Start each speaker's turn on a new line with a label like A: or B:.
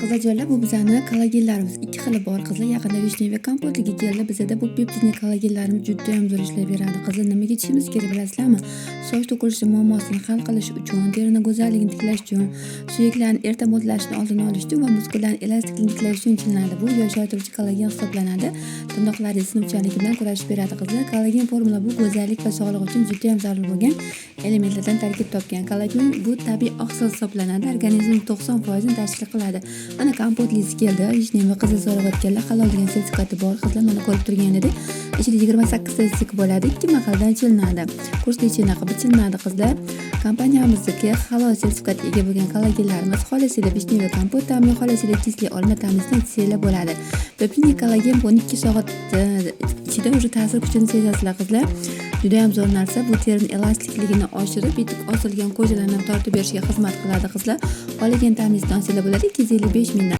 A: Qizlarjoylar, bu bizani kollagenlarimiz ikki xili bor qizlar. Yaqinda vishneviy kompotligi keldi. Bizda bu peptidli kollagenlarimiz juda ham zo'r ishlayveradi. Qizlar, nimaga ichishimiz kerak bilasizlarmi? Soch to'kilishi muammosini hal qilish uchun, terini go'zalligini tiklash uchun, suyaklarni erta mo'rtlashini oldini olish uchun va muskullarni elastikligini tiklash uchun ichilinadi. Bu yoshartiruvchi kollagen hisoblanadi. Tirnoqlaringiz sinuvchanligi bilan kurashib beradi qizlar. Kollagen formula bu go'zallik va sog'liq uchun juda ham zarur bo'lgan elementlardan tarkib topgan. Kollagen bu tabiiy oqsil hisoblanadi. Organizmning 90% tashkil qiladi. Mana kompotlingiz keldi. Vishneviy qizil so'rayotganlar halol degan sertifikati bor. Qizlar mana ko'rib turganidek, ichida 28 ta stik bo'ladi. Ikki mahaldan ichilinadi. Kursli ichina qilib ichilinadi qizlar. Kompaniyamizniki halol sertifikatga ega bo'lgan kollagenlarimiz xolisida vishneviy kompot ta'mi, xolisida kisli olma ta'misini ichsanglar bo'ladi. Peptidli kollagen bu 2 soat ichida o'zi ta'sir kuchini sezasizlar qizlar. Juda ham zo'r narsa. Bu terining elastikligini oshirib, bitik osilgan ko'chalarni tortib berishga xizmat qiladi qizlar. Xohlagan ta'minotdan olsanglar bo'ladi. 255 mingdan